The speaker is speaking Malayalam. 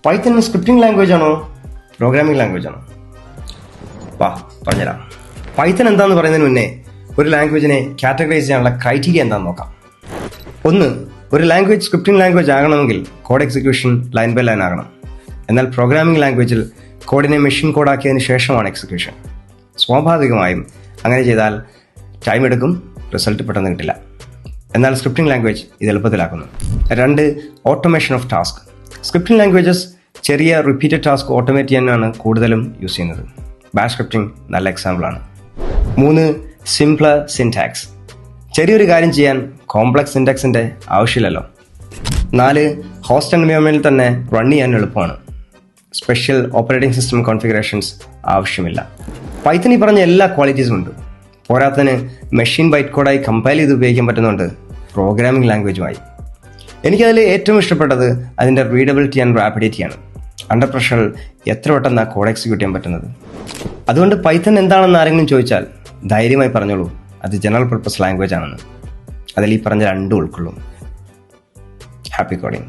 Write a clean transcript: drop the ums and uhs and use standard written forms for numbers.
പൈത്തൺ സ്ക്രിപ്റ്റിംഗ് ലാംഗ്വേജ് ആണോ പ്രോഗ്രാമിംഗ് ലാംഗ്വേജ് ആണോ? പറഞ്ഞുതരാം. പൈത്തൺ എന്താണെന്ന് പറയുന്നതിന് മുന്നേ ഒരു ലാംഗ്വേജിനെ കാറ്റഗറൈസ് ചെയ്യാനുള്ള ക്രൈറ്റീരിയ എന്താണെന്ന് നോക്കാം. ഒന്ന്, ഒരു ലാംഗ്വേജ് സ്ക്രിപ്റ്റിംഗ് ലാംഗ്വേജ് ആകണമെങ്കിൽ code execution line by line ആകണം. എന്നാൽ പ്രോഗ്രാമിംഗ് ലാംഗ്വേജിൽ കോഡിനെ മെഷീൻ കോഡാക്കിയതിന് ശേഷമാണ് എക്സിക്യൂഷൻ. സ്വാഭാവികമായും അങ്ങനെ ചെയ്താൽ ടൈം എടുക്കും, റിസൾട്ട് പെട്ടെന്ന് കിട്ടില്ല. എന്നാൽ സ്ക്രിപ്റ്റിംഗ് ലാംഗ്വേജ് ഇത് എളുപ്പത്തിലാക്കുന്നു. 2, automation of task. Scripting languages ചെറിയ റിപ്പീറ്റഡ് ടാസ്ക് ഓട്ടോമേറ്റ് ചെയ്യാനാണ് കൂടുതലും യൂസ് ചെയ്യുന്നത്. ബാഷ് സ്ക്രിപ്റ്റിംഗ് നല്ല എക്സാമ്പിളാണ്. 3, സിംപ്ലർ സിൻടാക്സ്. ചെറിയൊരു കാര്യം ചെയ്യാൻ കോംപ്ലക്സ് സിൻടാക്സിൻ്റെ ആവശ്യമില്ലല്ലോ. 4, ഹോസ്റ്റ് എൻവയോൺമെൻറ്റിൽ തന്നെ റൺ ചെയ്യാൻ എളുപ്പമാണ്. സ്പെഷ്യൽ ഓപ്പറേറ്റിംഗ് സിസ്റ്റം കോൺഫിഗറേഷൻസ് ആവശ്യമില്ല. പൈത്തൺ ഈ പറഞ്ഞ എല്ലാ ക്വാളിറ്റീസും ഉണ്ട്. പോരാത്തതിന് മെഷീൻ ബൈറ്റ് കോഡായി കമ്പൈൽ ചെയ്ത് ഉപയോഗിക്കാൻ പറ്റുന്നുണ്ട് പ്രോഗ്രാമിംഗ് ലാംഗ്വേജുമായി. എനിക്കതിൽ ഏറ്റവും ഇഷ്ടപ്പെട്ടത് അതിൻ്റെ റീഡബിലിറ്റി ആൻഡ് റാപ്പിഡിറ്റിയാണ്. അണ്ടർ പ്രഷറിൽ എത്ര പെട്ടെന്ന് ആ കോഡ് എക്സിക്യൂട്ട് ചെയ്യാൻ പറ്റുന്നത്. അതുകൊണ്ട് പൈത്തൺ എന്താണെന്ന് ആരെങ്കിലും ചോദിച്ചാൽ ധൈര്യമായി പറഞ്ഞോളൂ, അത് ജനറൽ പർപ്പസ് ലാംഗ്വേജ് ആണെന്ന്. അതിൽ ഈ പറഞ്ഞ രണ്ടും ഉൾക്കൊള്ളും. Happy coding.